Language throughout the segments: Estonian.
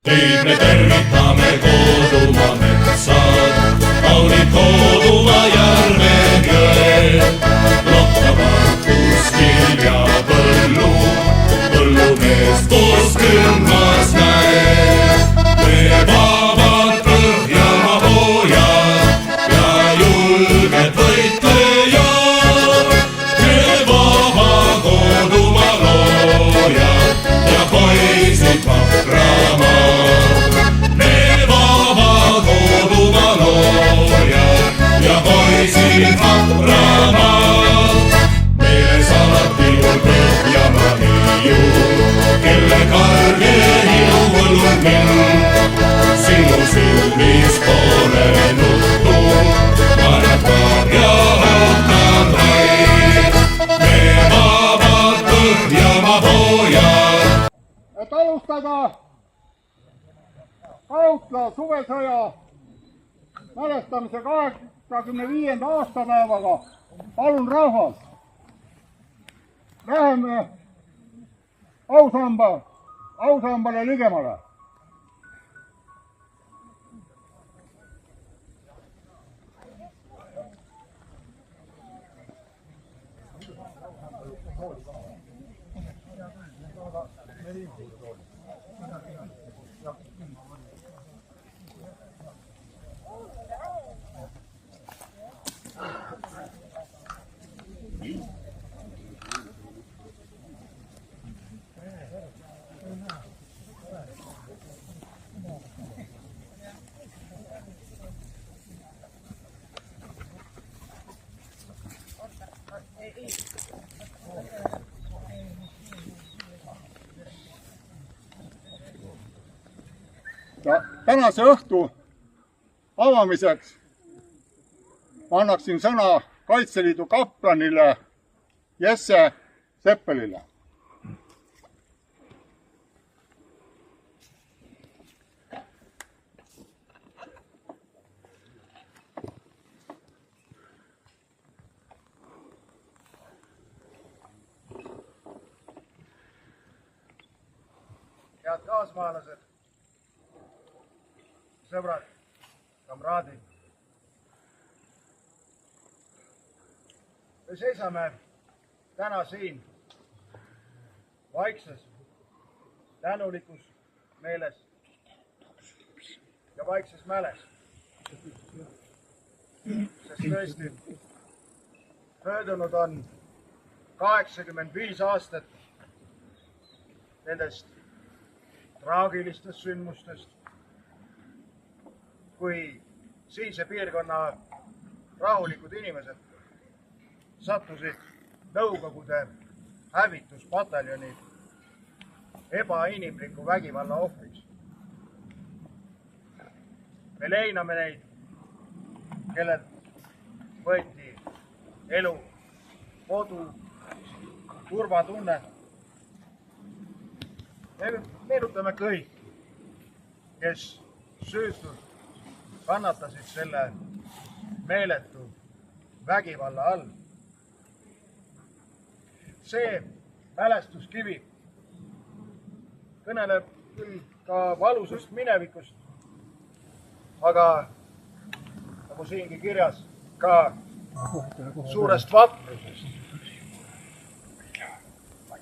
Teid me tervitame kodumaa metsad, kaunid kodumaa järved jõed, lohtavad kuskil ja põllumeest koos külmas näed. Me vabad Põhjamaa pojad ja julged võitlejad, me vaba kodumaa loojad ja poisid vapramaad. Me vaba kodumaa loojad ja poisid vapramaad. Meeles alati mul Põhjamaa hiiu, kelle karge hiiu võlub mind. Sinu silmis pole nuttu, ma näpan ja ootan vaid. Me vabad Põhjamaa pojad. Et alustada Kautla suvesõja mälestamise 85. aastapäevaga, palun rahvas, läheme ausambale ligemale. Ja tänase õhtu avamiseks annaksin sõna Kaitseliidu kaplanile Jesse Seppelile. Head kaasmaalased, sõbrad, kamraadid. Me seisame täna siin vaikses, tänulikus meeles ja vaikses mäles. Sest tõesti, möödunud on 85 aastat nendest traagilistest sündmustest, kui siinse piirkonna rahulikud inimesed sattusid Nõukogude hävituspataljoni ebainimliku vägivalla ohvriks. Me leiname neid, kellelt võeti elu, kodu, turvatunne. Me meenutame kõik, kes süütult kannatasid selle meeletu vägivalla all. See mälestuskivi kõneleb küll ka valusast minevikust, aga nagu siingi kirjas, ka suurest vaprusest.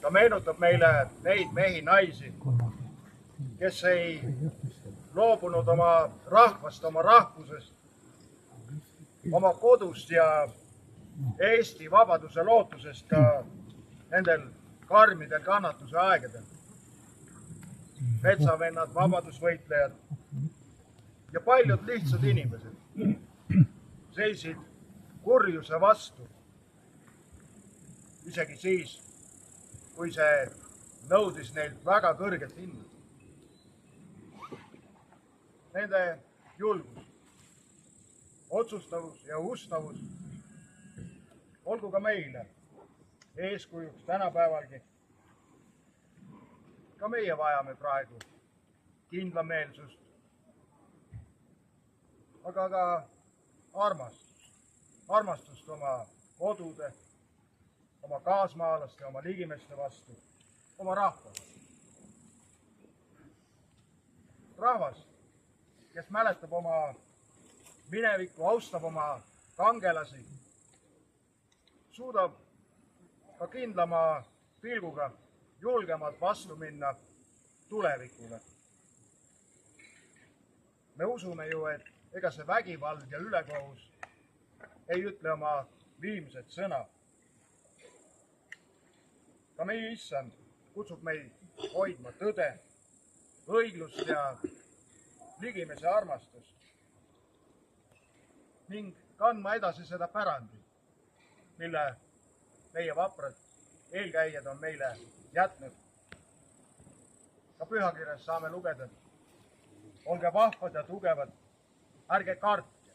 Ta meenutab meile neid mehi, naisi, kes ei loobunud oma rahvast, oma rahvusest, oma kodust ja Eesti vabaduse lootusest ka nendel karmidel kannatuse aegadel. Metsavennad, vabadusvõitlejad ja paljud lihtsad inimesed seisid kurjuse vastu, isegi siis, kui see nõudis neilt väga kõrget hinda. Nende julgus, otsustavus ja ustavus olgu ka meile eeskujuks tänapäevalgi. Ka meie vajame praegu kindlameelsust, aga ka armastust oma kodude, oma kaasmaalaste, oma ligimeste vastu, oma rahva vastu. rahvas, kes mäletab oma minevikku, austab oma kangelasi, suudab ka kindlama pilguga julgemalt vastu minna tulevikule. Me usume ju, et ega see vägivald ja ülekohus ei ütle oma viimset sõna. Ka meie issand kutsub meid hoidma tõde, õiglust ja ligimese armastust ning kandma edasi seda pärandi, mille meie vaprad eelkäijad on meile jätnud. Ka pühakirjas saame lugeda, olge vahvad ja tugevad, ärge kartke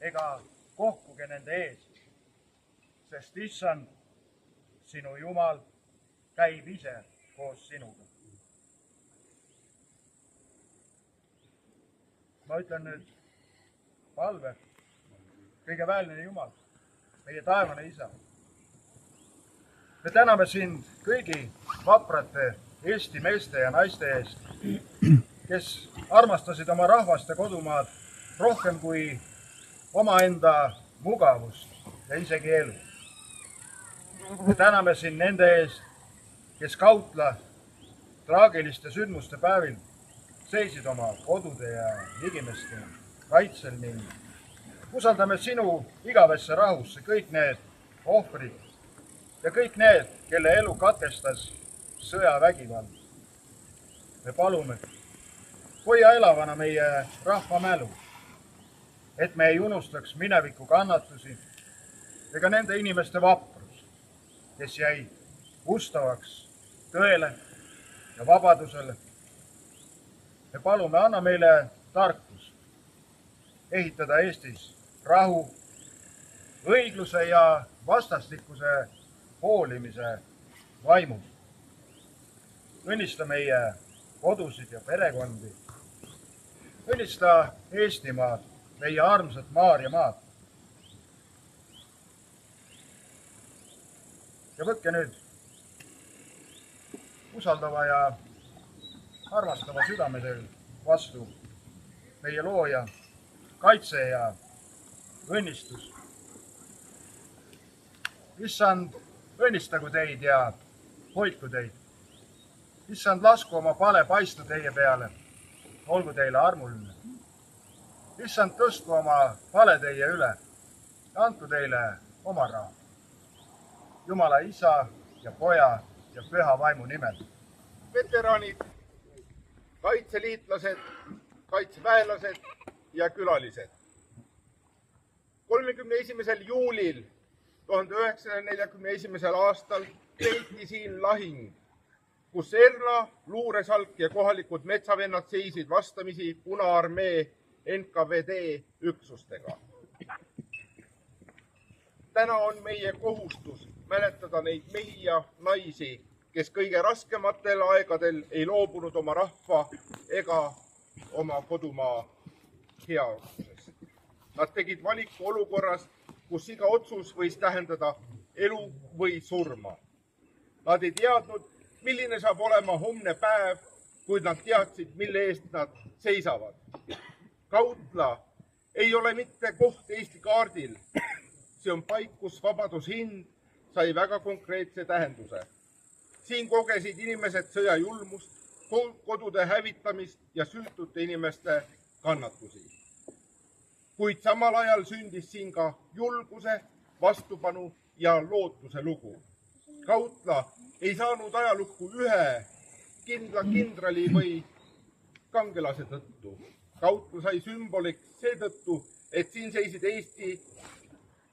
ega kohkuge nende ees, sest issand, sinu Jumal, käib ise koos sinuga. Ma ütlen nüüd palve, kõige väeline Jumal, meie taevane isa. Me täname sind kõigi vaprate Eesti meeste ja naiste eest, kes armastasid oma rahvast ja kodumaad rohkem kui omaenda mugavust ja isegi elu. Me täname sind nende eest, kes Kautla traagiliste sündmuste päevil seisid oma kodude ja ligimeste kaitsel ning usaldame sinu igavesse rahusse kõik need ohvrid ja kõik need, kelle elu katkestas sõjavägivald. Me palume, hoia elavana meie rahva mälu, et me ei unustaks mineviku kannatusi ega nende inimeste vaprus, kes jäid ustavaks tõele ja vabadusele. Me palume, anna meile tarkus ehitada Eestis rahu, õigluse ja vastastikuse hoolimise vaimu. Õnnista meie kodusid ja perekondi. Õnnista Eestimaad, meie armsat Maarjamaad. Ja võtke nüüd usaldava ja armastava südamedel vastu meie looja, kaitse ja õnnistus. Issand, õnnistagu teid ja hoidku teid. Issand, lasku oma pale paista teie peale, olgu teile armuline. Issand, tõstku oma pale teie üle ja andku teile oma raha. Jumala isa ja poja ja püha vaimu nimel. Veteranid, kaitseliitlased, kaitseväelased ja külalised. 31. juulil 1941. aastal peeti siin lahing, kus Erla, luuresalk ja kohalikud metsavennad seisid vastamisi Punaarmee NKVD üksustega. Täna on meie kohustus mäletada neid mehi ja naisi, kes kõige raskematel aegadel ei loobunud oma rahva ega oma kodumaa heausest. Nad tegid valiku olukorras, kus iga otsus võis tähendada elu või surma. Nad ei teadnud, milline saab olema homne päev, kuid nad teadsid, mille eest nad seisavad. Kautla ei ole mitte koht Eesti kaardil. See on paik, kus vabadushind sai väga konkreetse tähenduse. Siin kogesid inimesed sõja julmust, kodude hävitamist ja süütute inimeste kannatusi. Kuid samal ajal sündis siin ka julguse, vastupanu ja lootuse lugu. Kautla ei saanud ajalukku ühe kindla kindrali või kangelase tõttu. Kautla sai sümboliks seetõttu, et siin seisid Eesti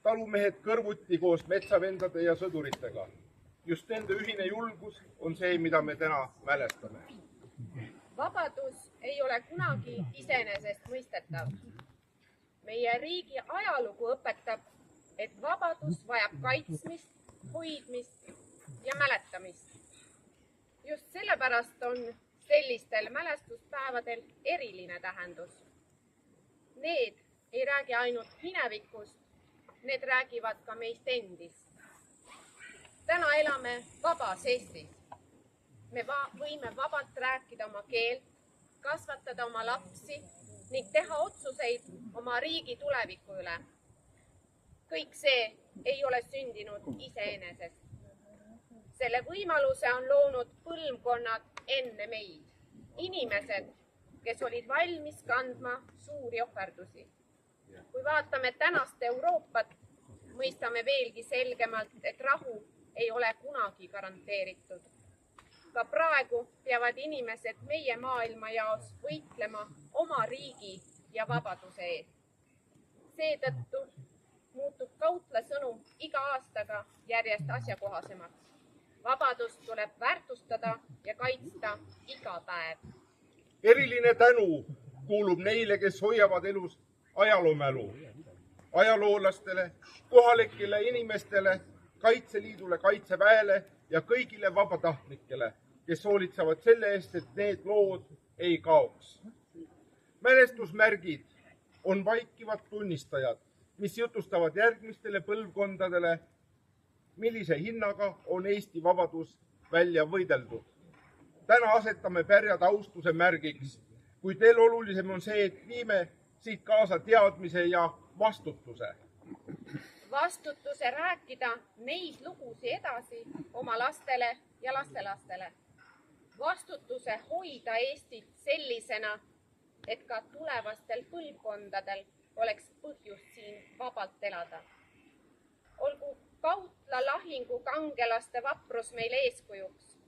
talumehed kõrvuti koos metsavendade ja sõduritega. Just nende ühine julgus on see, mida me täna mälestame. Vabadus ei ole kunagi iseenesest mõistetav. Meie riigi ajalugu õpetab, et vabadus vajab kaitsmist, hoidmist ja mäletamist. Just sellepärast on sellistel mälestuspäevadel eriline tähendus. Need ei räägi ainult minevikust, need räägivad ka meist endist. Täna elame vabas Eestis. Me võime vabalt rääkida oma keelt, kasvatada oma lapsi ning teha otsuseid oma riigi tuleviku üle. kõik see ei ole sündinud iseenesest. selle võimaluse on loonud põlvkonnad enne meid. Inimesed, kes olid valmis kandma suuri ohverdusi. kui vaatame tänast Euroopat, mõistame veelgi selgemalt, et rahu ei ole kunagi garanteeritud. ka praegu peavad inimesed meie maailmajaos võitlema oma riigi ja vabaduse eest. seetõttu muutub Kautla sõnum iga aastaga järjest asjakohasemaks. Vabadust tuleb väärtustada ja kaitsta iga päev. Eriline tänu kuulub neile, kes hoiavad elus ajaloomälu. Ajaloolastele, kohalikele inimestele, Kaitseliidule, Kaitseväele ja kõigile vabatahtlikele, kes hoolitsevad selle eest, et need lood ei kaoks. Mälestusmärgid on vaikivad tunnistajad, mis jutustavad järgmistele põlvkondadele, millise hinnaga on Eesti vabadus välja võideldud. Täna asetame pärjad austuse märgiks, kuid veel olulisem on see, et viime siit kaasa teadmise ja vastutuse. Vastutuse rääkida neid lugusid edasi oma lastele ja lastelastele. Vastutuse hoida Eestit sellisena, et ka tulevastel põlvkondadel oleks põhjust siin vabalt elada. Olgu Kautla lahingu kangelaste vaprus meile eeskujuks.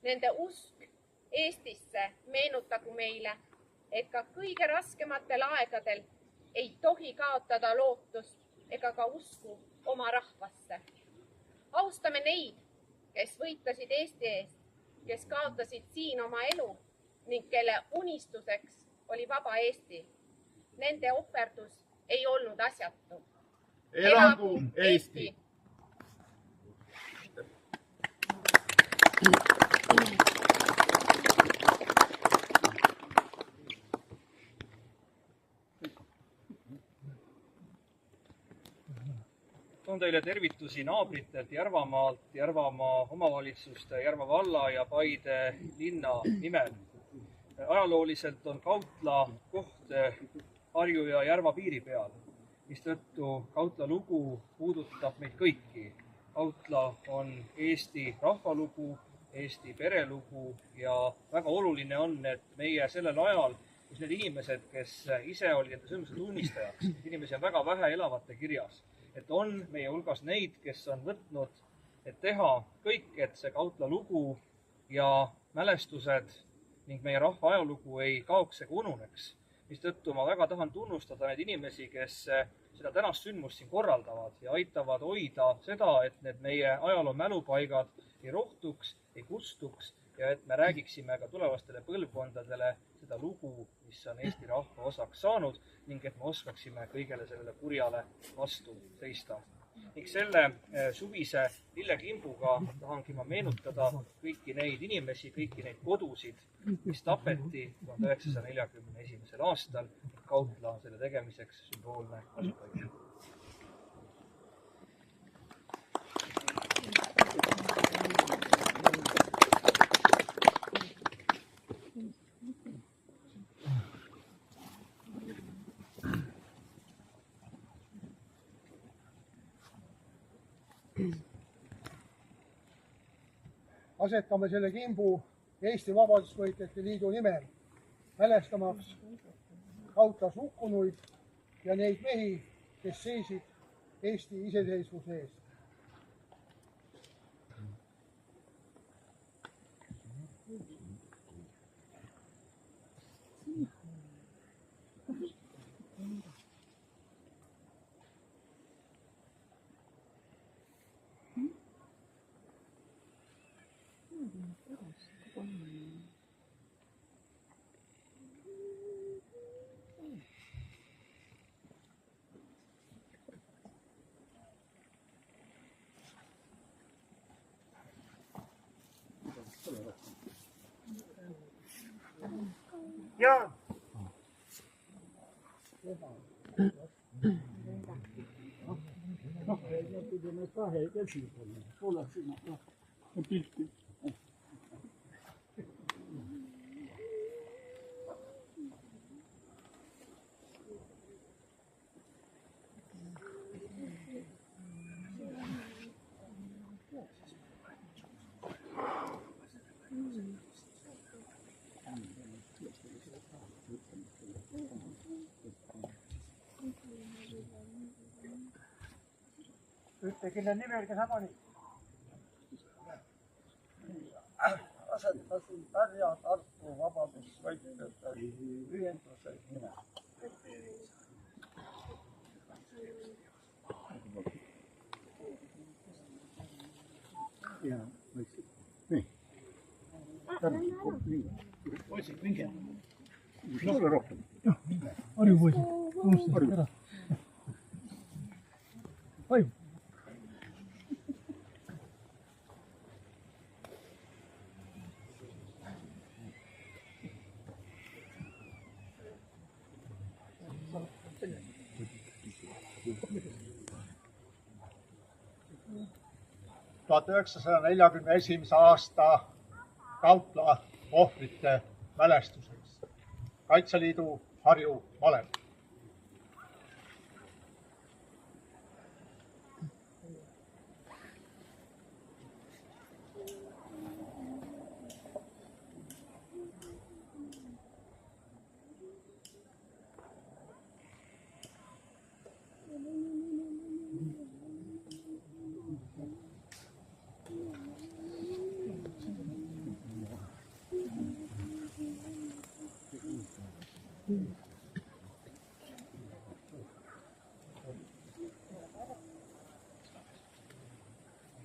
Nende usk Eestisse meenutagu meile, et ka kõige raskematel aegadel ei tohi kaotada lootust ega ka usku oma rahvasse. Austame neid, kes võitlesid Eesti eest, kes kaotasid siin oma elu ning kelle unistuseks oli vaba Eesti. Nende ohverdus ei olnud asjatu. Elagu Eesti! Toon teile tervitusi naabritelt Järvamaalt, Järvamaa omavalitsuste, Järva valla ja Paide linna nimel. Ajalooliselt on Kautla koht Harju ja Järva piiri peal, mistõttu Kautla lugu puudutab meid kõiki. Kautla on Eesti rahvalugu, Eesti perelugu ja väga oluline on, et meie sellel ajal, kus need inimesed, kes ise olid enda sündmuse tunnistajaks, inimesi on väga vähe elavate kirjas, et on meie hulgas neid, kes on võtnud, et teha kõik, et see Kautla lugu ja mälestused ning meie rahva ajalugu ei kaoks ega ununeks. Mistõttu ma väga tahan tunnustada neid inimesi, kes seda tänast sündmust siin korraldavad ja aitavad hoida seda, et need meie ajaloo mälupaigad ei rohtuks, ei kustuks ja et me räägiksime ka tulevastele põlvkondadele seda lugu, mis on Eesti rahva osaks saanud ning et me oskaksime kõigele sellele kurjale vastu seista. Ning selle suvise lillekimbuga tahangi ma meenutada kõiki neid inimesi, kõiki neid kodusid, mis tapeti 1941. aastal. Kautla selle tegemiseks sümboolne asupaik. Asetame selle kimbu Eesti Vabadusvõitlejate Liidu nimel, mälestamaks Kautlas hukkunuid ja neid mehi, kes seisid Eesti iseseisvuse eest. Jaan! võite, kelle nimel ka sa panid? Asetasin Pärja-Tartu vabadusvõitlejate ühenduse nimel. Nii. Poisid, minge. Sulle rohkem. Harju poisid, unustasid ära. Harju. aasta Raudla ohvrite mälestuseks. Kaitseliidu Harju malev.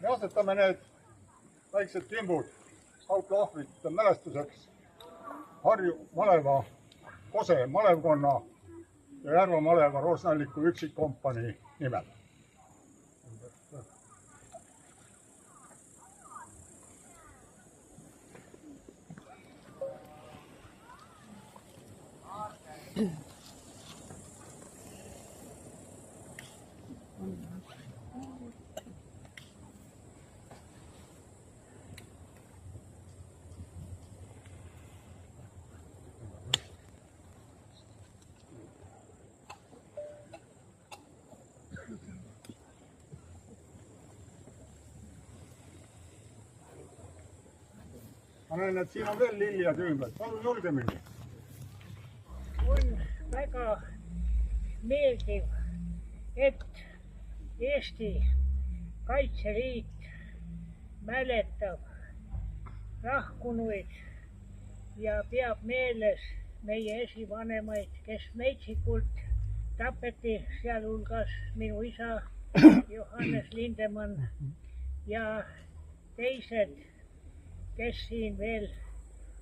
Me asetame need väiksed kimbud Raudla ohvrite mälestuseks Harju maleva, Kose malevkonna ja Järva maleva Roosnalliku üksikkompanii nimel. Ma näen, et siin on veel lillijad ümber. Palun julgemini. On väga meeldiv, et Eesti Kaitseliit mäletab lahkunuid ja peab meeles meie esivanemaid, kes metsikult tapeti, sealhulgas minu isa Johannes Lindemann ja teised, kes siin veel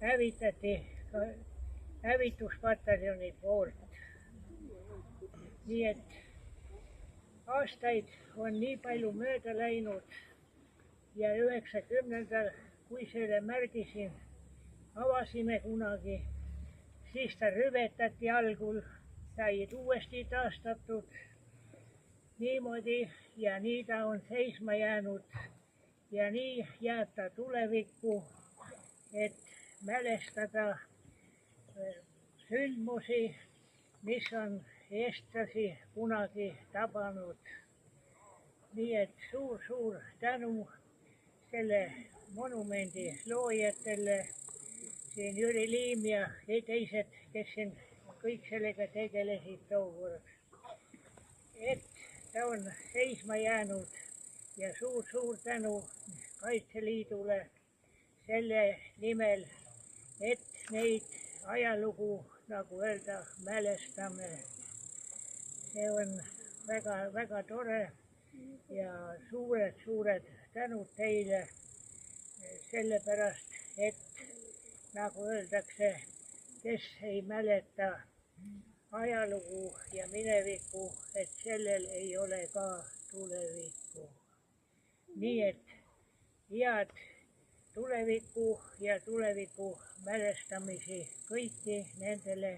hävitati hävituspataljoni poolt. Nii et aastaid on nii palju mööda läinud ja 90-ndal, kui selle märgi siin avasime kunagi, siis ta rüvetati algul, sai uuesti taastatud niimoodi ja nii ta on seisma jäänud. Ja nii jääb ta tulevikku, et mälestada sündmusi, mis on eestlasi kunagi tabanud. Nii et suur tänu selle monumendi loojatele, siin Jüri Liim ja teised, kes siin kõik sellega tegelesid tookord. Et ta on seisma jäänud. Ja suur tänu Kaitseliidule selle nimel, et neid ajalugu, nagu öelda, mälestame. See on väga tore ja suured tänud teile sellepärast, et nagu öeldakse, kes ei mäleta ajalugu ja minevikku, et sellel ei ole ka tulevikku. Nii et head tulevikku ja tuleviku mälestamisi kõiki nendele,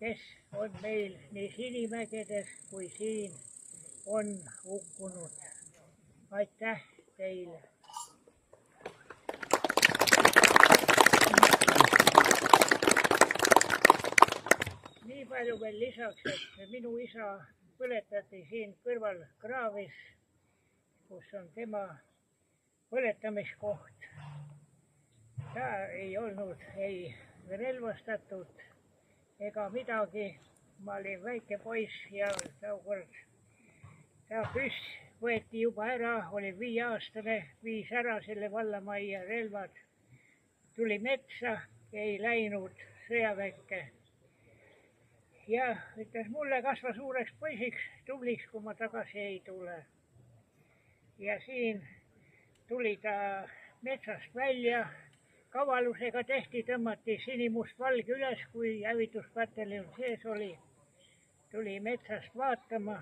kes on meil nii Sinimägedes kui siin on hukkunud. Aitäh teile! Nii palju veel lisaks, et minu isa põletati siin kõrval kraavis, kus on tema põletamiskoht. Ta ei olnud ei relvastatud ega midagi. Ma olin väike poiss ja tookord ta püss võeti juba ära, oli 5-aastane, viis ära selle vallamajja relvad. Tuli metsa, ei läinud sõjaväkke. Ja ütles, mulle kasva suureks poisiks, tubliks, kui ma tagasi ei tule. Ja siin tuli ta metsast välja, kavalusega tehti, tõmmati sinimustvalge üles, kui hävituspataljon sees oli. Tuli metsast vaatama,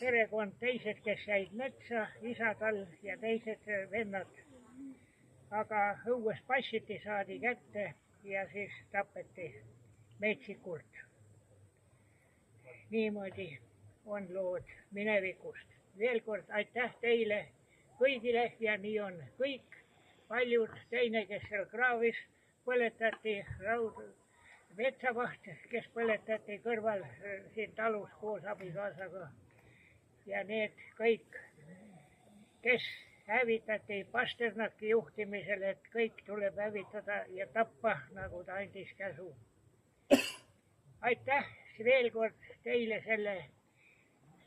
perekond, teised, kes jäid metsa, isa tal ja teised vennad. Aga õues passiti, saadi kätte ja siis tapeti metsikult. Niimoodi on lood minevikust. Veel kord aitäh teile kõigile ja nii on kõik paljud, teine, kes seal kraavis, põletati metsavaht, kes põletati kõrval siin talus koos abikaasaga. Ja need kõik, kes hävitati Pasternaki juhtimisel, et kõik tuleb hävitada ja tappa, nagu ta andis käsu. Aitäh veel kord teile selle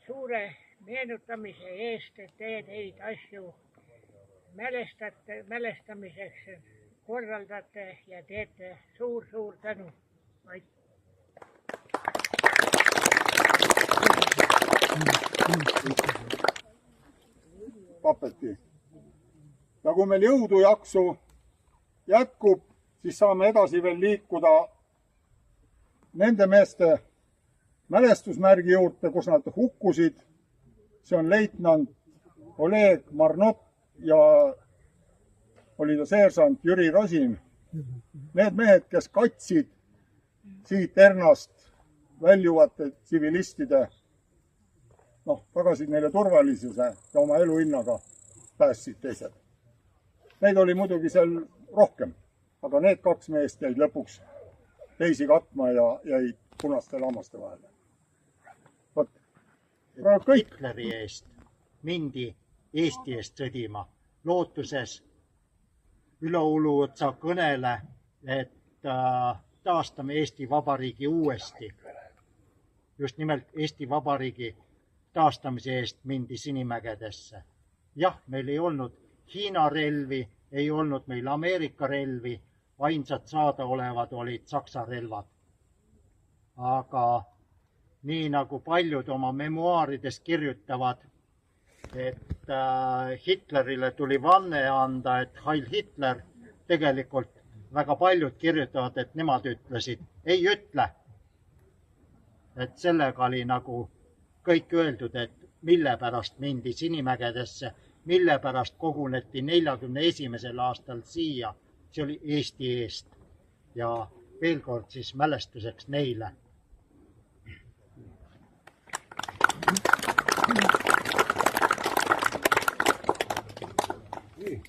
suure meenutamise eest, et te neid asju mälestamiseks korraldate ja teete suur-suur tänu. Tapeti. Ja kui meil jõudu jaksu jätkub, siis saame edasi veel liikuda nende meeste mälestusmärgi juurde, kus nad hukkusid. See on leitnant Oleg Marnot ja oli ta seersant Jüri Rosin. Need mehed, kes katsid siit Ernast väljuvate tsivilistide, tagasid neile turvalisuse ja oma eluhinnaga päästsid teised. Neid oli muidugi seal rohkem, aga need 2 meest jäid lõpuks teisi katma ja jäid punaste lammaste vahele. Hitleri eest mindi Eesti eest sõdima, lootuses üleuluotsa kõnele, et taastame Eesti Vabariigi uuesti. Just nimelt Eesti Vabariigi taastamise eest mindi Sinimägedesse. Jah, meil ei olnud Hiina relvi, ei olnud meil Ameerika relvi, ainsad saadaolevad olid Saksa relvad. Aga nii nagu paljud oma memuaarides kirjutavad, et Hitlerile tuli vanne anda, et Heil Hitler, tegelikult väga paljud kirjutavad, et nemad ütlesid, ei ütle. Et sellega oli nagu kõik öeldud, et mille pärast mindi Sinimägedesse, mille pärast koguneti 41. aastal siia, see oli Eesti eest. Ja veel kord siis mälestuseks neile. Nii.